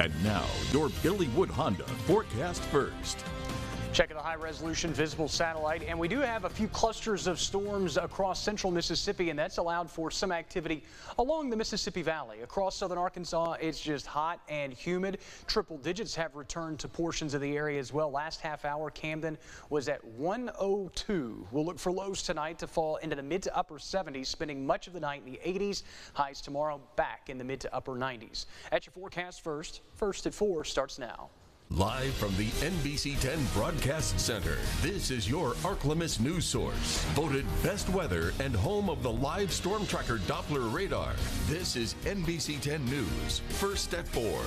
And now, your Billy Wood Honda forecast first. Checking the high-resolution visible satellite, and we do have a few clusters of storms across central Mississippi, and that's allowed for some activity along the Mississippi Valley. Across southern Arkansas, it's just hot and humid. Triple digits have returned to portions of the area as well. Last half hour, Camden was at 102. We'll look for lows tonight to fall into the mid to upper 70s, spending much of the night in the 80s. Highs tomorrow back in the mid to upper 90s. At your forecast first at 4 starts now. Live from the NBC 10 Broadcast Center, this is your ArkLaMiss news source. Voted best weather and home of the live storm tracker Doppler radar. This is NBC 10 News, first at 4.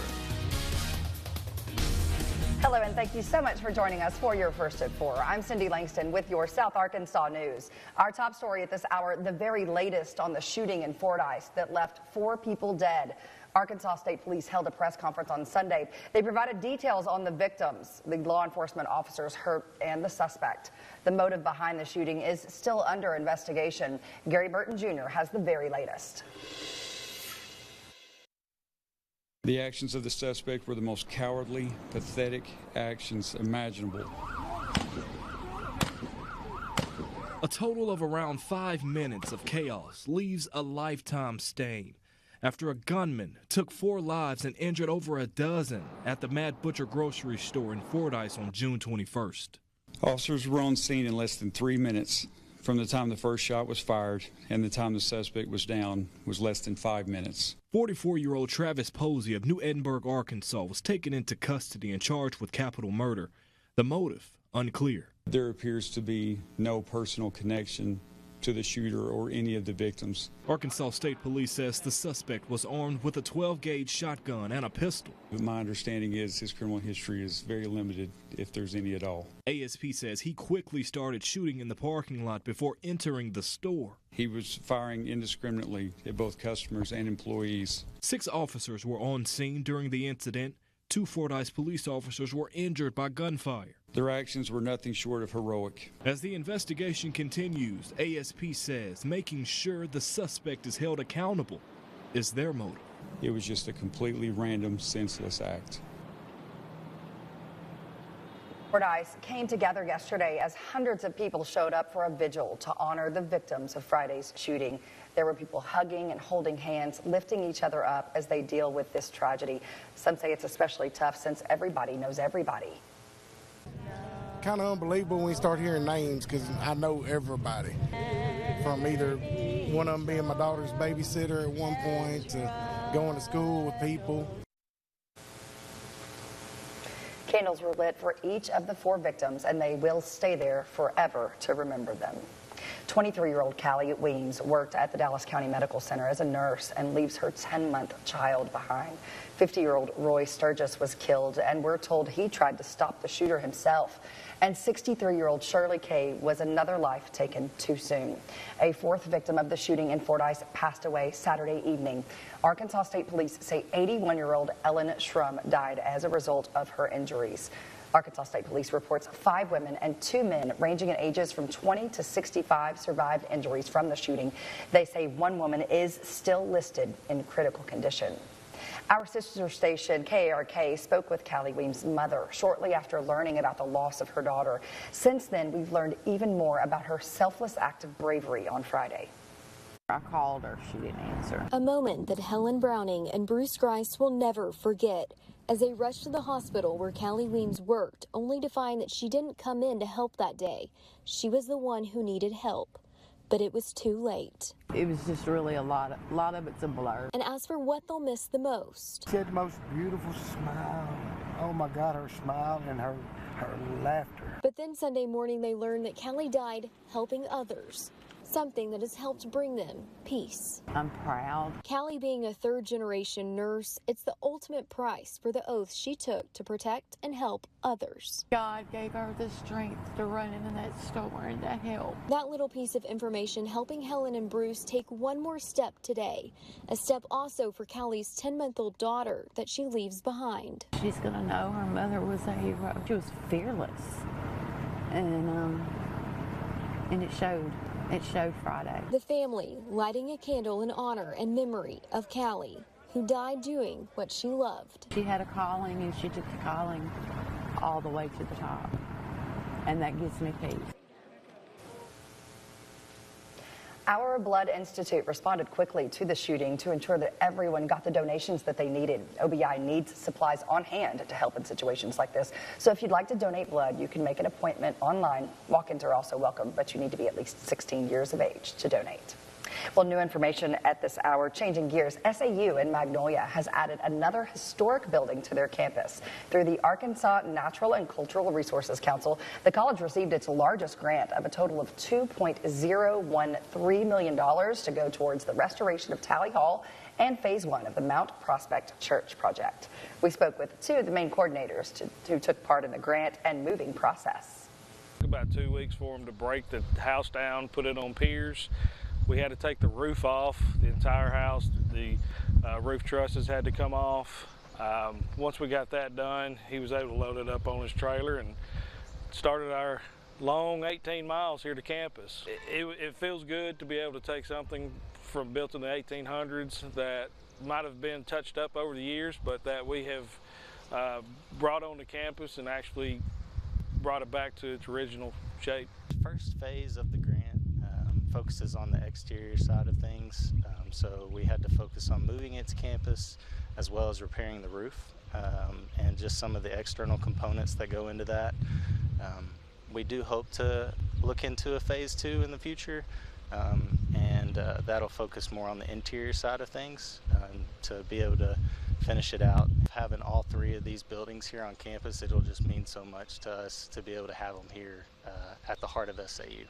Hello, and thank you so much for joining us for your First at 4. I'm Cindy Langston with your South Arkansas news. Our top story at this hour, the very latest on the shooting in Fordyce that left 4 people dead. Arkansas State Police held a press conference on Sunday. They provided details on the victims, the law enforcement officers hurt, and the suspect. The motive behind the shooting is still under investigation. Gary Burton Jr. has the very latest. The actions of the suspect were the most cowardly, pathetic actions imaginable. A total of around 5 minutes of chaos leaves a lifetime stain after a gunman took 4 lives and injured over a dozen at the Mad Butcher grocery store in Fordyce on June 21st. Officers were on scene in less than 3 minutes. From the time the first shot was fired and the time the suspect was down was less than 5 minutes. 44-year-old Travis Posey of New Edinburgh, Arkansas, was taken into custody and charged with capital murder. The motive, unclear. There appears to be no personal connection to the shooter or any of the victims. Arkansas State Police says the suspect was armed with a 12-gauge shotgun and a pistol. My understanding is his criminal history is very limited, if there's any at all. ASP says he quickly started shooting in the parking lot before entering the store. He was firing indiscriminately at both customers and employees. 6 officers were on scene during the incident. 2 Fordyce police officers were injured by gunfire. Their actions were nothing short of heroic. As the investigation continues, ASP says making sure the suspect is held accountable is their motive. It was just a completely random, senseless act. Fordyce came together yesterday as hundreds of people showed up for a vigil to honor the victims of Friday's shooting. There were people hugging and holding hands, lifting each other up as they deal with this tragedy. Some say it's especially tough since everybody knows everybody. Kind of unbelievable when you start hearing names because I know everybody. From either one of them being my daughter's babysitter at one point to going to school with people. Candles were lit for each of the 4 victims, and they will stay there forever to remember them. 23-year-old Callie Weems worked at the Dallas County Medical Center as a nurse and leaves her 10-month child behind. 50-year-old Roy Sturgis was killed, and we're told he tried to stop the shooter himself. And 63-year-old Shirley Kay was another life taken too soon. A 4th victim of the shooting in Fordyce passed away Saturday evening. Arkansas State Police say 81-year-old Ellen Shrum died as a result of her injuries. Arkansas State Police reports 5 women and 2 men ranging in ages from 20 to 65 survived injuries from the shooting. They say 1 woman is still listed in critical condition. Our sister station, KARK, spoke with Callie Weems' mother shortly after learning about the loss of her daughter. Since then, we've learned even more about her selfless act of bravery on Friday. I called her, she didn't answer. A moment that Helen Browning and Bruce Grice will never forget as they rushed to the hospital where Callie Weems worked, only to find that she didn't come in to help that day. She was the one who needed help. But it was too late. It was just really a lot of it's a blur. And as for what they'll miss the most. She had the most beautiful smile. Oh my God, her smile and her laughter. But then Sunday morning they learned that Callie died helping others. Something that has helped bring them peace. I'm proud. Callie being a 3rd-generation nurse, it's the ultimate price for the oath she took to protect and help others. God gave her the strength to run into that store and to help. That little piece of information helping Helen and Bruce take one more step today. A step also for Callie's 10-month-old daughter that she leaves behind. She's going to know her mother was a hero. She was fearless. And it showed. It showed Friday. The family lighting a candle in honor and memory of Callie, who died doing what she loved. She had a calling, and she took the calling all the way to the top, and that gives me peace. Our Blood Institute responded quickly to the shooting to ensure that everyone got the donations that they needed. OBI needs supplies on hand to help in situations like this. So if you'd like to donate blood, you can make an appointment online. Walk-ins are also welcome, but you need to be at least 16 years of age to donate. Well, new information at this hour. Changing gears, SAU in Magnolia has added another historic building to their campus. Through the Arkansas Natural and Cultural Resources Council, the college received its largest grant of a total of $2.013 million to go towards the restoration of Tally Hall and Phase 1 of the Mount Prospect Church project. We spoke with two of the main coordinators who took part in the grant and moving process. About 2 weeks for them to break the house down, put it on piers. We had to take the roof off, the entire house. The roof trusses had to come off. Once we got that done, he was able to load it up on his trailer and started our long 18 miles here to campus. It feels good to be able to take something from built in the 1800s that might have been touched up over the years, but that we have brought onto campus and actually brought it back to its original shape. First phase of the grant focuses on the exterior side of things, so we had to focus on moving it to campus as well as repairing the roof and just some of the external components that go into that. We do hope to look into a phase 2 in the future, and that'll focus more on the interior side of things to be able to finish it out. Having all 3 of these buildings here on campus, it'll just mean so much to us to be able to have them here at the heart of SAU.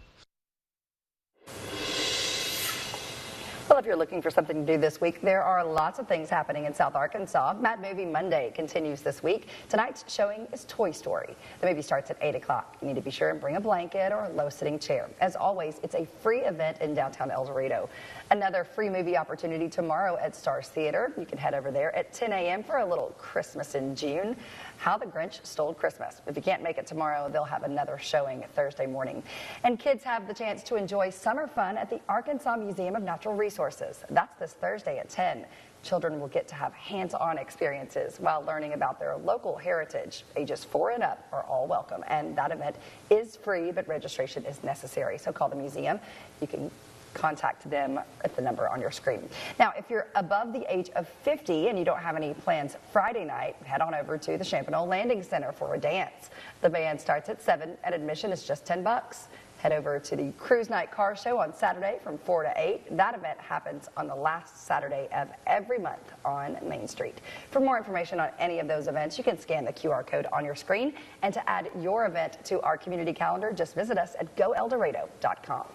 Well, if you're looking for something to do this week, there are lots of things happening in South Arkansas. Mad Movie Monday continues this week. Tonight's showing is Toy Story. The movie starts at 8 o'clock. You need to be sure and bring a blanket or a low-sitting chair. As always, it's a free event in downtown El Dorado. Another free movie opportunity tomorrow at Stars Theater. You can head over there at 10 a.m. for a little Christmas in June. How the Grinch Stole Christmas. If you can't make it tomorrow, they'll have another showing Thursday morning. And kids have the chance to enjoy summer fun at the Arkansas Museum of Natural Resources. That's this Thursday at 10. Children will get to have hands-on experiences while learning about their local heritage. Ages 4 and up are all welcome. And that event is free, but registration is necessary. So call the museum. You can contact them at the number on your screen. Now, if you're above the age of 50 and you don't have any plans Friday night, head on over to the Champenois Landing Center for a dance. The band starts at 7 and admission is just $10. Head over to the Cruise Night Car Show on Saturday from 4 to 8. That event happens on the last Saturday of every month on Main Street. For more information on any of those events, you can scan the QR code on your screen. And to add your event to our community calendar, just visit us at goeldorado.com.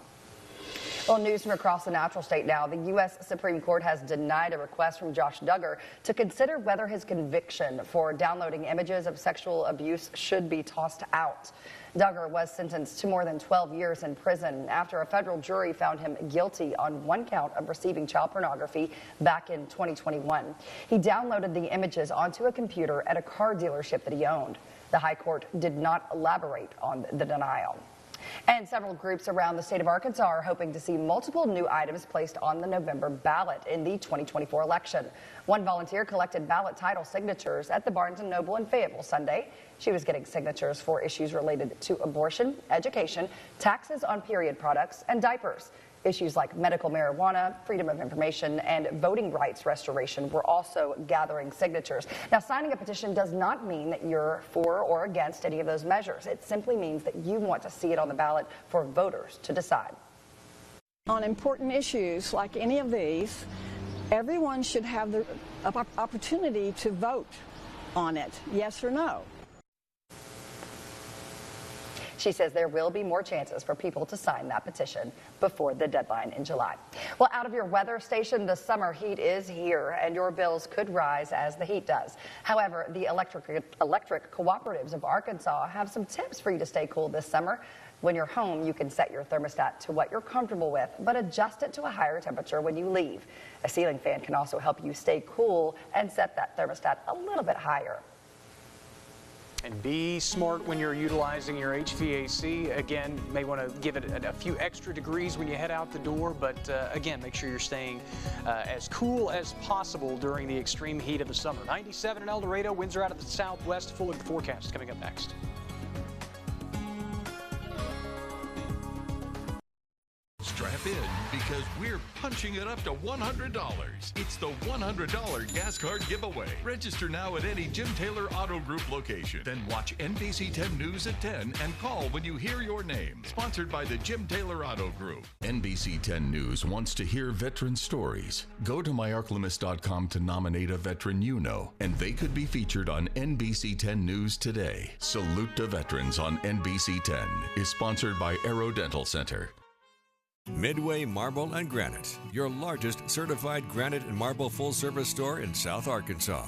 Well, news from across the natural state now. The U.S. Supreme Court has denied a request from Josh Duggar to consider whether his conviction for downloading images of sexual abuse should be tossed out. Duggar was sentenced to more than 12 years in prison after a federal jury found him guilty on one count of receiving child pornography back in 2021. He downloaded the images onto a computer at a car dealership that he owned. The High Court did not elaborate on the denial. And several groups around the state of Arkansas are hoping to see multiple new items placed on the November ballot in the 2024 election. One volunteer collected ballot title signatures at the Barnes & Noble in Fayetteville Sunday. She was getting signatures for issues related to abortion, education, taxes on period products, and diapers. Issues like medical marijuana, freedom of information, and voting rights restoration were also gathering signatures. Now, signing a petition does not mean that you're for or against any of those measures. It simply means that you want to see it on the ballot for voters to decide. On important issues like any of these, everyone should have the opportunity to vote on it, yes or no. She says there will be more chances for people to sign that petition before the deadline in July. Well, out of your weather station, the summer heat is here, and your bills could rise as the heat does. However, the electric cooperatives of Arkansas have some tips for you to stay cool this summer. When you're home, you can set your thermostat to what you're comfortable with, but adjust it to a higher temperature when you leave. A ceiling fan can also help you stay cool and set that thermostat a little bit higher. And be smart when you're utilizing your HVAC. Again, may want to give it a few extra degrees when you head out the door, but again, make sure you're staying as cool as possible during the extreme heat of the summer. 97 in El Dorado, winds are out of the southwest. Full of the forecast coming up next. Strap in because we're punching it up to $100. It's the $100 gas card giveaway. Register now at any Jim Taylor Auto Group location. Then watch NBC 10 News at 10 and call when you hear your name. Sponsored by the Jim Taylor Auto Group. NBC 10 News wants to hear veteran stories. Go to myarclimus.com to nominate a veteran you know, and they could be featured on NBC 10 News today. Salute to Veterans on NBC 10 is sponsored by Aero Dental Center. Midway Marble and Granite, your largest certified granite and marble full-service store in South Arkansas.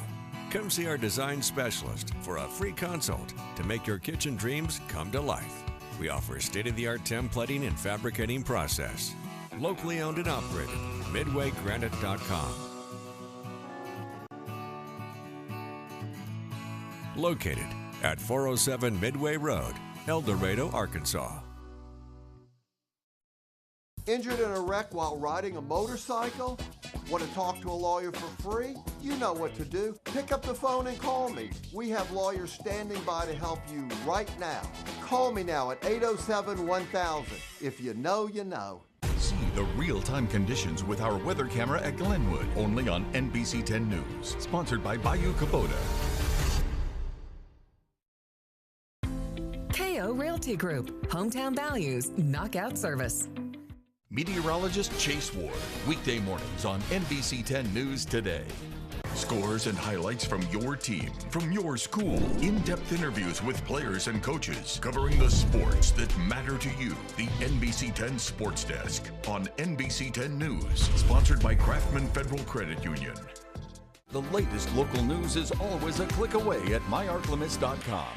Come see our design specialist for a free consult to make your kitchen dreams come to life. We offer a state-of-the-art templating and fabricating process. Locally owned and operated, MidwayGranite.com. Located at 407 Midway Road, El Dorado, Arkansas. Injured in a wreck while riding a motorcycle? Want to talk to a lawyer for free? You know what to do. Pick up the phone and call me. We have lawyers standing by to help you right now. Call me now at 807-1000. If you know, you know. See the real-time conditions with our weather camera at Glenwood, only on NBC 10 News. Sponsored by Bayou Kubota. KO Realty Group, Hometown Values, Knockout Service. Meteorologist Chase Ward, weekday mornings on NBC 10 News Today. Scores and highlights from your team, from your school, in-depth interviews with players and coaches, covering the sports that matter to you. The NBC 10 Sports Desk on NBC 10 News, sponsored by Craftsman Federal Credit Union. The latest local news is always a click away at myarclimus.com.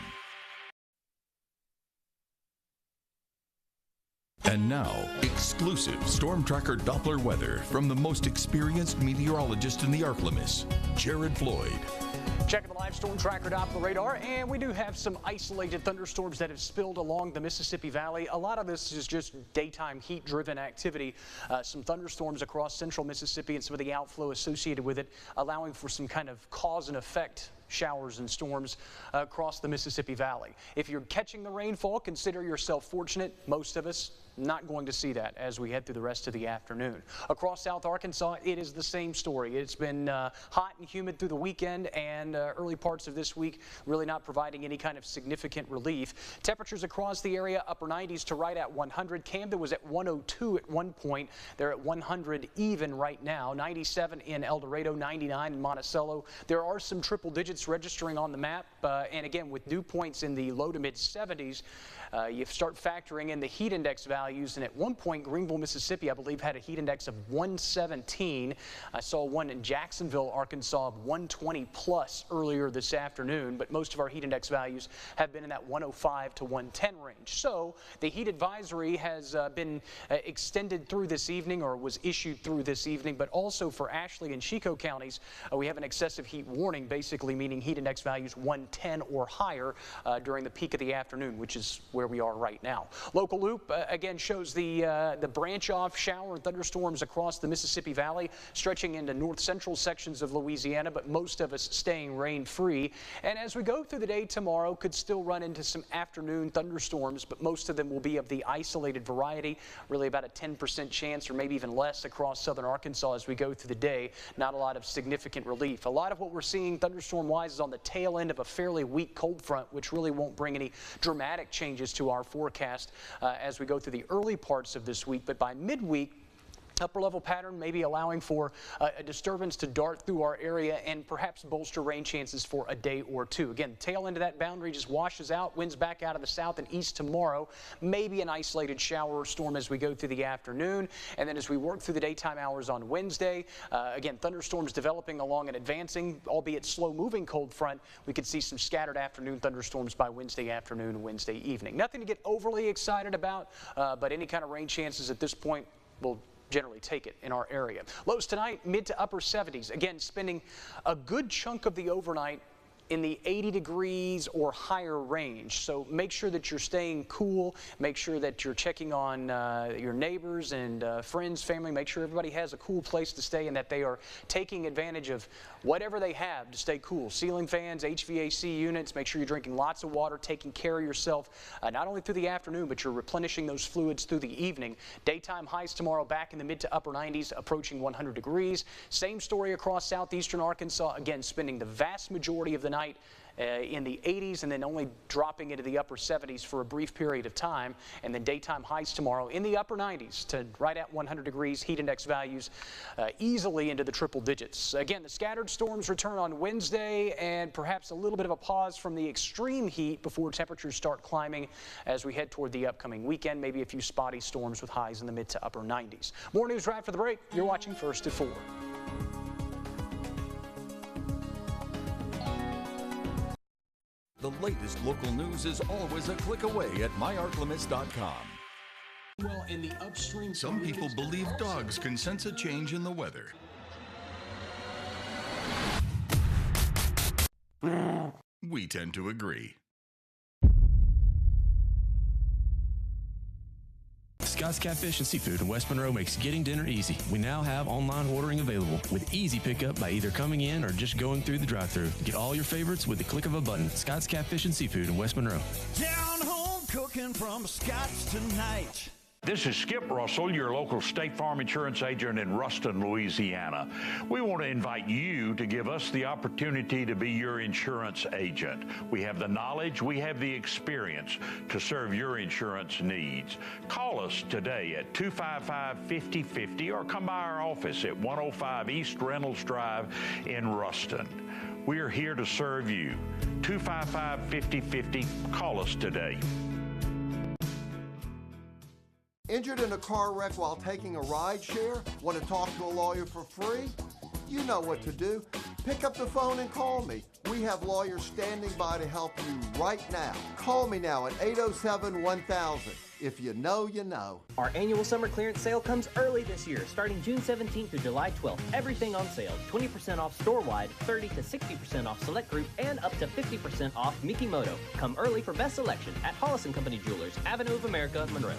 And now, exclusive Storm Tracker Doppler weather from the most experienced meteorologist in the Arclimus, Jared Floyd. Checking the live Storm Tracker Doppler radar, and we do have some isolated thunderstorms that have spilled along the Mississippi Valley. A lot of this is just daytime heat-driven activity. Some thunderstorms across central Mississippi and some of the outflow associated with it, allowing for some kind of cause and effect showers and storms across the Mississippi Valley. If you're catching the rainfall, consider yourself fortunate. Most of us not going to see that as we head through the rest of the afternoon. Across South Arkansas, it is the same story. It's been hot and humid through the weekend and early parts of this week, really not providing any kind of significant relief. Temperatures across the area, upper 90s to right at 100. Camden was at 102 at one point. They're at 100 even right now. 97 in El Dorado, 99 in Monticello. There are some triple digits registering on the map, and again, with dew points in the low to mid 70s, you start factoring in the heat index values, and at one point Greenville, Mississippi, I believe, had a heat index of 117. I saw one in Jacksonville, Arkansas of 120 plus earlier this afternoon, but most of our heat index values have been in that 105 to 110 range. So the heat advisory has been extended through this evening, or was issued through this evening, but also for Ashley and Chico counties, we have an excessive heat warning, basically meaning heat index values 110 or higher during the peak of the afternoon, which is where we are right now. Local Loop again shows the branch off shower and thunderstorms across the Mississippi Valley, stretching into north central sections of Louisiana, but most of us staying rain free. And as we go through the day tomorrow, could still run into some afternoon thunderstorms, but most of them will be of the isolated variety, really about a 10% chance or maybe even less across southern Arkansas as we go through the day. Not a lot of significant relief. A lot of what we're seeing thunderstorm wise is on the tail end of a fairly weak cold front, which really won't bring any dramatic changes to our forecast as we go through the early parts of this week. But by midweek, upper level pattern may be allowing for a disturbance to dart through our area and perhaps bolster rain chances for a day or two. Again, tail end of that boundary just washes out, winds back out of the south and east tomorrow, maybe an isolated shower or storm as we go through the afternoon. And then as we work through the daytime hours on Wednesday, again, thunderstorms developing along and advancing, albeit slow moving cold front. We could see some scattered afternoon thunderstorms by Wednesday afternoon and Wednesday evening. Nothing to get overly excited about, but any kind of rain chances at this point will generally take it in our area. Lows tonight, mid to upper 70s. Again, spending a good chunk of the overnight in the 80 degrees or higher range. So make sure that you're staying cool. Make sure that you're checking on your neighbors and friends, family. Make sure everybody has a cool place to stay and that they are taking advantage of whatever they have to stay cool. Ceiling fans, HVAC units. Make sure you're drinking lots of water, taking care of yourself, not only through the afternoon, but you're replenishing those fluids through the evening. Daytime highs tomorrow back in the mid to upper 90s, approaching 100 degrees. Same story across southeastern Arkansas. Again, spending the vast majority of the night in the 80s and then only dropping into the upper 70s for a brief period of time. And then daytime highs tomorrow in the upper 90s to right at 100 degrees. Heat index values easily into the triple digits. Again, the scattered storms return on Wednesday and perhaps a little bit of a pause from the extreme heat before temperatures start climbing as we head toward the upcoming weekend. Maybe a few spotty storms with highs in the mid to upper 90s. More news right after the break. You're watching First at 4. The latest local news is always a click away at myarklamiss.com. Well, in the upstream, some people believe dogs can sense a change in the weather. We tend to agree. Scott's Catfish and Seafood in West Monroe makes getting dinner easy. We now have online ordering available with easy pickup by either coming in or just going through the drive-thru. Get all your favorites with the click of a button. Scott's Catfish and Seafood in West Monroe. Down home cooking from Scott's tonight. This is Skip Russell, your local State Farm insurance agent in Ruston, Louisiana. We want to invite you to give us the opportunity to be your insurance agent. We have the knowledge, we have the experience to serve your insurance needs. Call us today at 255-5050 or come by our office at 105 East Reynolds Drive in Ruston. We are here to serve you. 255-5050. Call us today. Injured in a car wreck while taking a ride share? Want to talk to a lawyer for free? You know what to do. Pick up the phone and call me. We have lawyers standing by to help you right now. Call me now at 807-1000. If you know, you know. Our annual summer clearance sale comes early this year, starting June 17th through July 12th. Everything on sale. 20% off store-wide, 30 to 60% off select group, and up to 50% off Mikimoto. Come early for best selection at Hollis & Company Jewelers, Avenue of America, Monroe.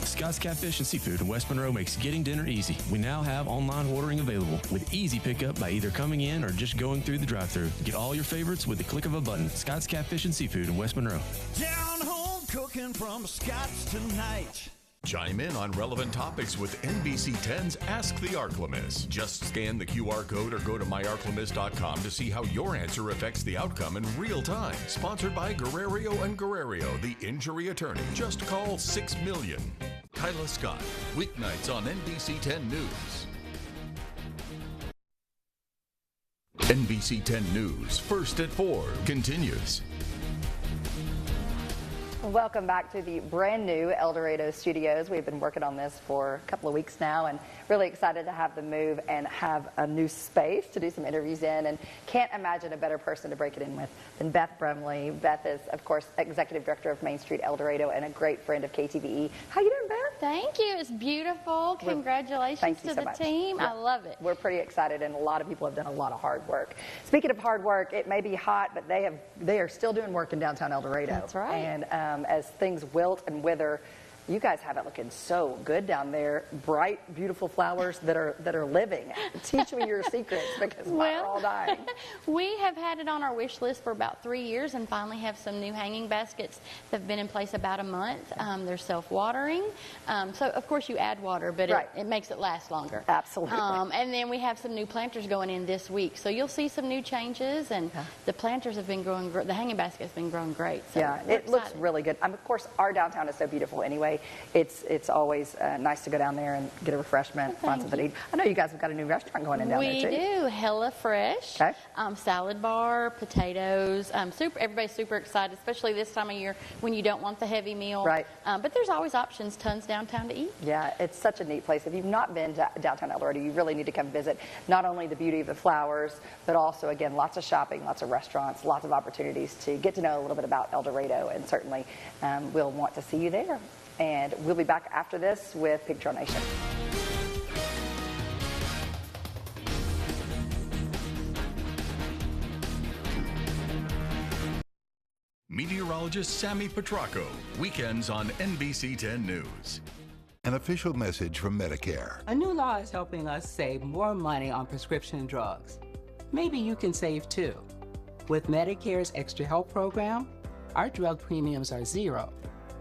Scott's Catfish and Seafood in West Monroe makes getting dinner easy. We now have online ordering available with easy pickup by either coming in or just going through the drive-thru. Get all your favorites with the click of a button. Scott's Catfish and Seafood in West Monroe. Down home cooking from Scott's tonight. Chime in on relevant topics with NBC 10's Ask the Arklamiss. Just scan the QR code or go to myarklamiss.com to see how your answer affects the outcome in real time. Sponsored by Guerrero & Guerrero, the injury attorney. Just call 6 million. Kyla Scott, weeknights on NBC 10 News. NBC 10 News, First at 4, continues. Welcome back to the brand new El Dorado studios. We've been working on this for a couple of weeks now and really excited to have the move and have a new space to do some interviews in, and can't imagine a better person to break it in with than Beth Brumley. Beth is, of course, Executive Director of Main Street El Dorado and a great friend of KTVE. How you doing, Beth? Thank you. It's beautiful. Congratulations to the team. Yeah. I love it. We're pretty excited, and a lot of people have done a lot of hard work. Speaking of hard work, it may be hot, but they are still doing work in downtown El Dorado. That's right. And as things wilt and wither, you guys have it looking so good down there. Bright, beautiful flowers that are living. Teach me your secrets, because mine are all dying. We have had it on our wish list for about 3 years and finally have some new hanging baskets that have been in place about a month. They're self-watering. So, of course, you add water, but it makes it last longer. Absolutely. And then we have some new planters going in this week. So you'll see some new changes, and the planters have been growing, the hanging basket has been growing great. So yeah, it looks really good. Of course, our downtown is so beautiful anyway. It's always nice to go down there and get a refreshment, find something to eat. I know you guys have got a new restaurant going in down there too. We do. Hella Fresh. Okay. Salad bar, potatoes. Everybody's super excited, especially this time of year when you don't want the heavy meal. Right. But there's always options, tons downtown to eat. Yeah, it's such a neat place. If you've not been to downtown El Dorado, you really need to come visit. Not only the beauty of the flowers, but also, again, lots of shopping, lots of restaurants, lots of opportunities to get to know a little bit about El Dorado, and certainly we'll want to see you there. And we'll be back after this with Pig Trail Nation. Meteorologist Sammy Petracco, weekends on NBC 10 News. An official message from Medicare. A new law is helping us save more money on prescription drugs. Maybe you can save too. With Medicare's Extra Help program, our drug premiums are zero,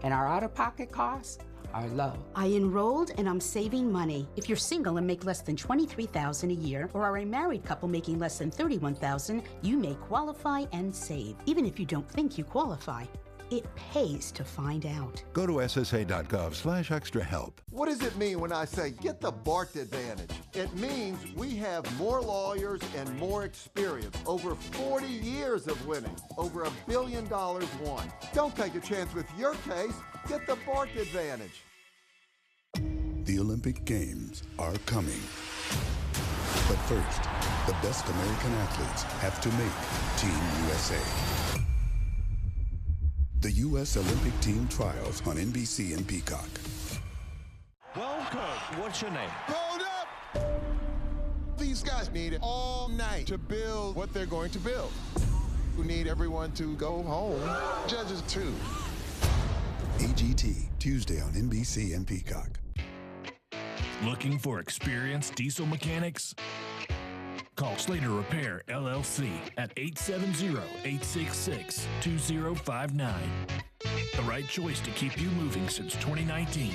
and our out-of-pocket costs are low. I enrolled and I'm saving money. If you're single and make less than $23,000 a year, or are a married couple making less than $31,000, you may qualify and save, even if you don't think you qualify. It pays to find out. Go to ssa.gov/extrahelp. What does it mean when I say get the BART advantage? It means we have more lawyers and more experience. Over 40 years of winning. Over $1 billion won. Don't take a chance with your case. Get the BART advantage. The Olympic Games are coming. But first, the best American athletes have to make Team USA. The U.S. Olympic Team Trials on NBC and Peacock. Welcome. What's your name? Hold up! These guys need it all night to build what they're going to build. We need everyone to go home. Judges too. AGT, Tuesday on NBC and Peacock. Looking for experienced diesel mechanics? Call Slater Repair, LLC at 870-866-2059. The right choice to keep you moving since 2019.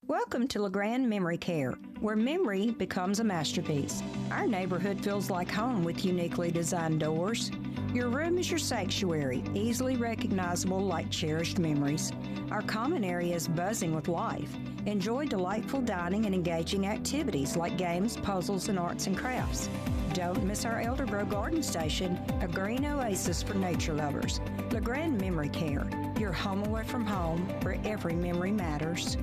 Welcome to LeGrand Memory Care, where memory becomes a masterpiece. Our neighborhood feels like home with uniquely designed doors. Your room is your sanctuary, easily recognizable like cherished memories. Our common area is buzzing with life. Enjoy delightful dining and engaging activities like games, puzzles, and arts and crafts. Don't miss our Eldergrove Garden Station, a green oasis for nature lovers. LeGrand Memory Care, your home away from home, where every memory matters.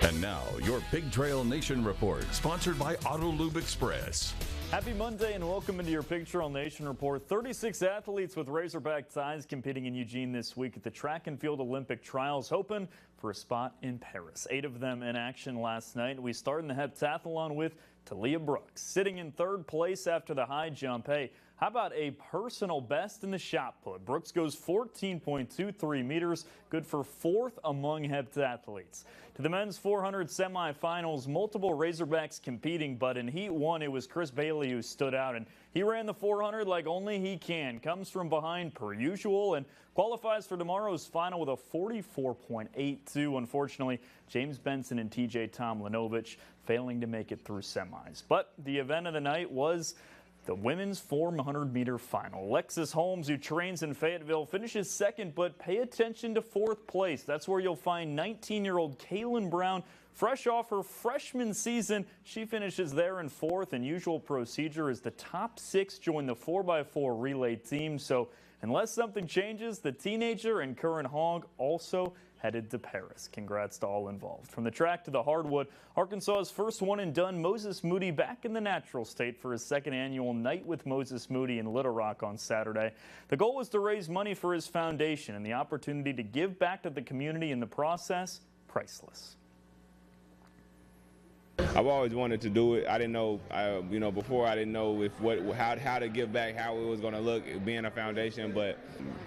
And now, your Big Trail Nation Report, sponsored by Auto Lube Express. Happy Monday and welcome into your Big Trail Nation Report. 36 athletes with Razorback ties competing in Eugene this week at the Track and Field Olympic Trials, hoping for a spot in Paris. 8 of them in action last night. We start in the heptathlon with Talia Brooks, sitting in 3rd place after the high jump. Hey, how about a personal best in the shot put? Brooks goes 14.23 meters, good for 4th among heptathletes. To the men's 400 semifinals, multiple Razorbacks competing, but in Heat 1, it was Chris Bailey who stood out, and he ran the 400 like only he can. Comes from behind per usual and qualifies for tomorrow's final with a 44.82. Unfortunately, James Benson and TJ Tomlanovich failing to make it through semis. But the event of the night was the women's 400-meter final. Alexis Holmes, who trains in Fayetteville, finishes 2nd, but pay attention to 4th place. That's where you'll find 19-year-old Kaylin Brown. Fresh off her freshman season, she finishes there in 4th. And usual procedure is the top 6 join the 4x4 relay team. So unless something changes, the teenager and current hog also headed to Paris. Congrats to all involved. From the track to the hardwood, Arkansas's first one and done, Moses Moody, back in the natural state for his 2nd annual Night with Moses Moody in Little Rock on Saturday. The goal was to raise money for his foundation, and the opportunity to give back to the community in the process, priceless. I've always wanted to do it. I didn't know, before I didn't know how to give back, how it was going to look, being a foundation. But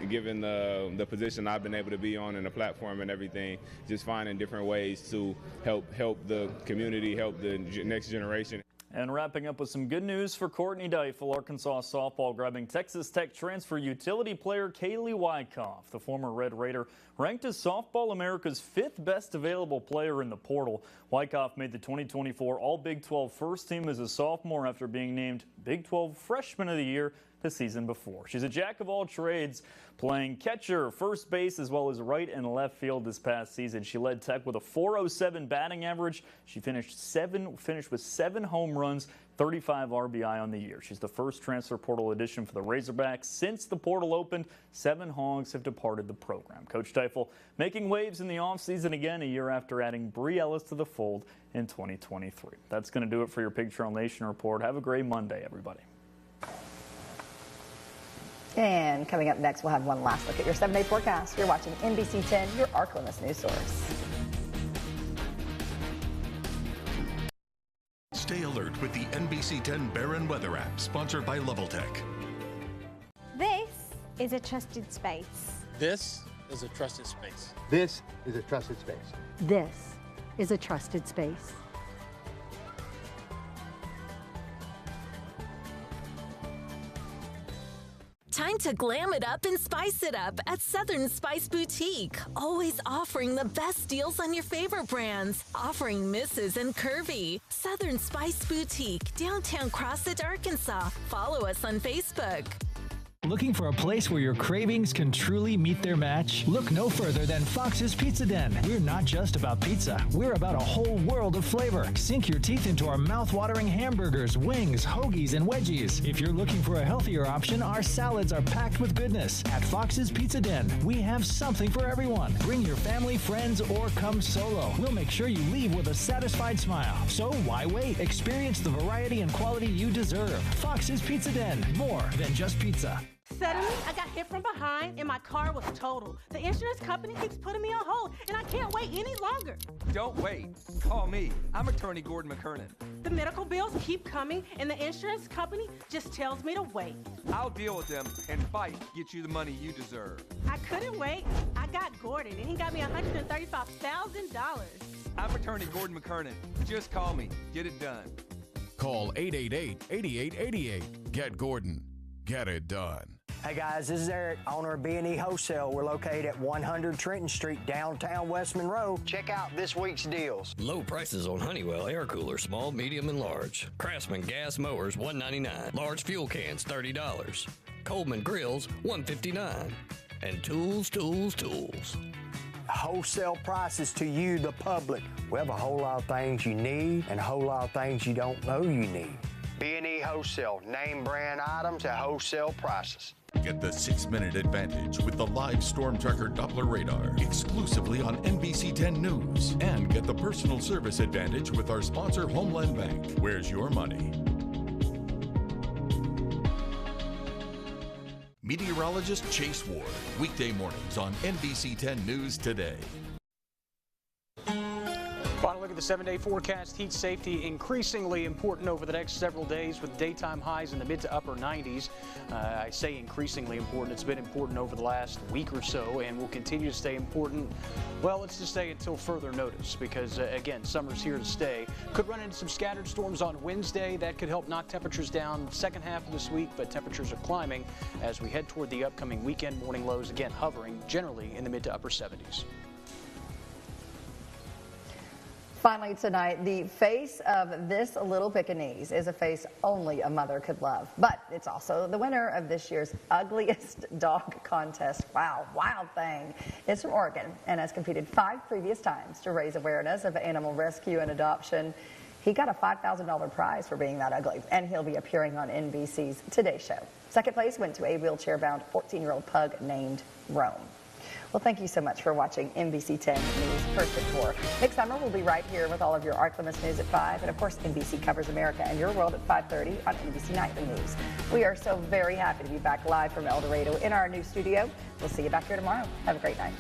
given the position I've been able to be on and the platform and everything, just finding different ways to help the community, help the next generation. And wrapping up with some good news for Courtney Deifel, Arkansas softball grabbing Texas Tech transfer utility player Kaylee Wyckoff. The former Red Raider ranked as Softball America's 5th best available player in the portal. Wyckoff made the 2024 All-Big 12 first team as a sophomore after being named Big 12 Freshman of the Year the season before. She's a jack of all trades, playing catcher, first base, as well as right and left field this past season. She led Tech with a .407 batting average. She finished with 7 home runs, 35 RBI on the year. She's the first transfer portal addition for the Razorbacks since the portal opened. 7 Hogs have departed the program. Coach Deifel making waves in the offseason again, a year after adding Bree Ellis to the fold in 2023. That's going to do it for your Big Trail Nation report. Have a great Monday, everybody. And coming up next, we'll have one last look at your 7-day forecast. You're watching NBC 10, your ArkLaMiss news source. Stay alert with the NBC 10 Barron Weather app, sponsored by LevelTech. is a trusted space. This is a trusted space. This is a trusted space. This is a trusted space. Time to glam it up and spice it up at Southern Spice Boutique. Always offering the best deals on your favorite brands. Offering Mrs. and Curvy. Southern Spice Boutique, downtown Crossett, Arkansas. Follow us on Facebook. Looking for a place where your cravings can truly meet their match? Look no further than Fox's Pizza Den. We're not just about pizza. We're about a whole world of flavor. Sink your teeth into our mouth-watering hamburgers, wings, hoagies, and wedgies. If you're looking for a healthier option, our salads are packed with goodness. At Fox's Pizza Den, we have something for everyone. Bring your family, friends, or come solo. We'll make sure you leave with a satisfied smile. So why wait? Experience the variety and quality you deserve. Fox's Pizza Den. More than just pizza. Suddenly, I got hit from behind and my car was totaled. The insurance company keeps putting me on hold and I can't wait any longer. Don't wait. Call me. I'm attorney Gordon McKernan. The medical bills keep coming and the insurance company just tells me to wait. I'll deal with them and fight to get you the money you deserve. I couldn't wait. I got Gordon and he got me $135,000. I'm attorney Gordon McKernan. Just call me. Get it done. Call 888-8888. Get Gordon. Get it done. Hey guys, this is Eric, owner of B&E Wholesale. We're located at 100 Trenton Street, downtown West Monroe. Check out this week's deals. Low prices on Honeywell air coolers, small, medium, and large. Craftsman gas mowers, $199. Large fuel cans, $30. Coleman grills, $159. And tools. Wholesale prices to you, the public. We have a whole lot of things you need and a whole lot of things you don't know you need. B&E Wholesale, name brand items at wholesale prices. Get the 6-minute advantage with the live Storm Tracker Doppler radar exclusively on NBC 10 News. And get the personal service advantage with our sponsor, Homeland Bank. Where's your money? Meteorologist Chase Ward. Weekday mornings on NBC 10 News Today. Final look at the 7-day forecast. Heat safety increasingly important over the next several days with daytime highs in the mid to upper 90s. I say increasingly important. It's been important over the last week or so and will continue to stay important. Well, let's just stay until further notice because, again, summer's here to stay. Could run into some scattered storms on Wednesday. That could help knock temperatures down second half of this week, but temperatures are climbing as we head toward the upcoming weekend. Morning lows, again, hovering generally in the mid to upper 70s. Finally tonight, the face of this little Pekingese is a face only a mother could love. But it's also the winner of this year's Ugliest Dog Contest. Wow, wild thing. It's from Oregon and has competed 5 previous times to raise awareness of animal rescue and adoption. He got a $5,000 prize for being that ugly, and he'll be appearing on NBC's Today Show. Second place went to a wheelchair-bound 14-year-old pug named Rome. Well, thank you so much for watching NBC 10 News First at 4. Next summer, we'll be right here with all of your ArkLaMiss News at 5. And, of course, NBC Covers America and Your World at 5:30 on NBC Nightly News. We are so very happy to be back live from El Dorado in our new studio. We'll see you back here tomorrow. Have a great night.